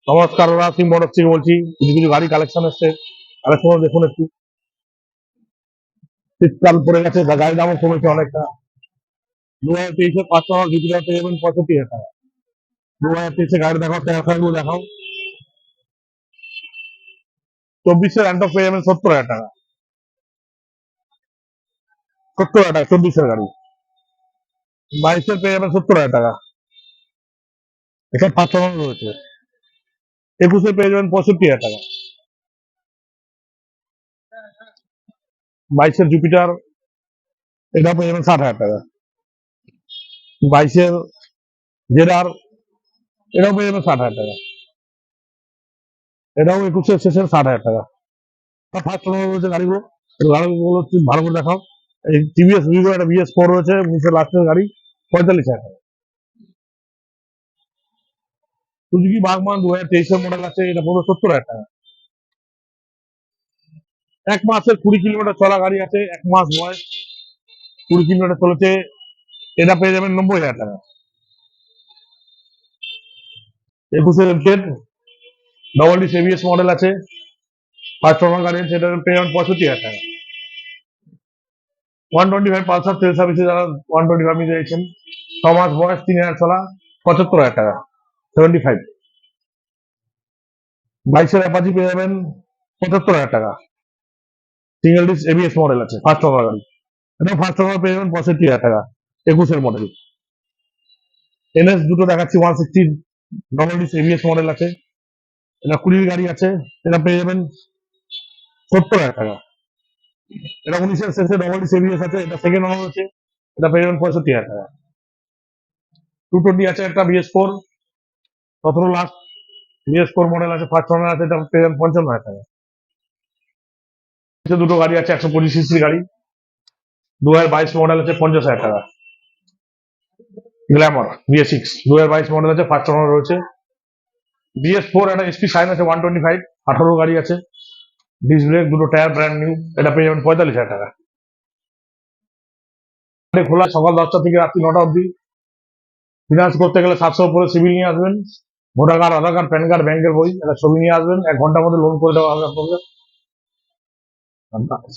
নমস্কার, সিং মোটরস থেকে বলছি। কিছু কিছু গাড়ি কালেকশন এসছে, কালেকশন দেখুন একটু। শীতকাল পড়ে গেছে, গাড়ির দামও কমেছে অনেকটা। 2023 500 জুপিটার পেয়ে যাবেন 65,000 টাকা। 2023 গাড়ি দেখাও, গুলো দেখাও। 24 র্যান্টক পেয়ে যাবেন 70,000 টাকা। 70,000 টাকা 24 গাড়ি। 22 পেয়ে যাবেন 70,000 টাকা। এসব 500 রয়েছে। 21 পেয়ে যাবেন 65,000 টাকা। 22 জুপিটার এটা পেয়ে যাবেন 60,000 টাকা। 22 জেডার এটাও পেয়ে যাবেন 60,000 টাকা। এটাও 21 শেষের 60,000 টাকা। সব 500 রয়েছে গাড়িগুলো। এই গাড়িগুলো একটু ভালো করে দেখাও। এই টিভিএস ভিভো একটা BS4 রয়েছে, নিচে লাস্টের গাড়ি 45,000 টাকা। সুজুকি বাগমান 2023 মডেল আছে, এটা পড়বে 70,000 টাকা। 1 মাসের 20 কিলোমিটার চলা গাড়ি আছে, 1 মাস বয়স, 20 কিলোমিটার চলেছে, এটা পেয়ে যাবেন 90,000 টাকা। 21 এমটেড ডবল ডিস ABS মডেল আছে, 5 গাড়ি আছে, সেটা পেয়ে যাবেন 65,000 টাকা। 125 পালসার তেল সার্ভিসে যারা 125 নিতে চাইছেন, 6 মাস বয়স, 3,000 চলা, 75,000 টাকা। 75। 22 অ্যাপাচি পেয়ে যাবেন 75,000 টাকা। সিঙ্গেল ডিস ABS মডেল আছে, 5 গাড়ি। এটা 5 পেয়ে যাবেন 65,000 টাকা। 21 মডেল। NS দুটো দেখাচ্ছি, 160 ডবল ডিস ABS মডেল আছে, এটা 20 গাড়ি আছে, এটা পেয়ে যাবেন 70,000 টাকা। এটা 19 শেষে ডবল ডিস ABS আছে, এটা সেকেন্ড ওনার আছে, এটা পেয়ে যাবেন 65,000 টাকা। 220 আছে একটা BS4, 17 লাস্ট BS4 মডেল আছে, 5 আছে, এটা পেয়ে যাবেন 55,000 টাকা। দুটো গাড়ি আছে, 125 গাড়ি, 2022 মডেল আছে, 50,000 টাকা। গ্ল্যামার BS6 2022 মডেল আছে, 5 রয়েছে। BS4 একটা SP শাইন আছে, 125, 18 গাড়ি আছে, ডিস্ক ব্রেক, দুটো টায়ার ব্র্যান্ড নিউ, এটা পেয়ে যাবেন 45,000 টাকা। খোলা সকাল 10টা থেকে রাত্রি 9টা অবধি। ফিনান্স করতে গেলে 700 উপরে সিভিল নিয়ে আসবেন, ভোটার কার্ড, আধার কার্ড, প্যান কার্ড, ব্যাংকের বই, এটা ছবি নিয়ে আসবেন, 1 ঘন্টার মধ্যে লোন করে দেওয়া হবে আপনাদের।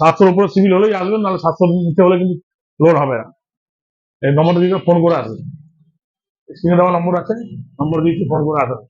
700 উপরে সিভিল হলেই আসবেন, নাহলে 700 নিতে হলে কিন্তু লোন হবে না। এই নম্বরটা দিকে ফোন করে আসবেন, স্ক্রিনে দেওয়া নম্বর আছে, নম্বর দিয়েছি, ফোন করে আসবেন।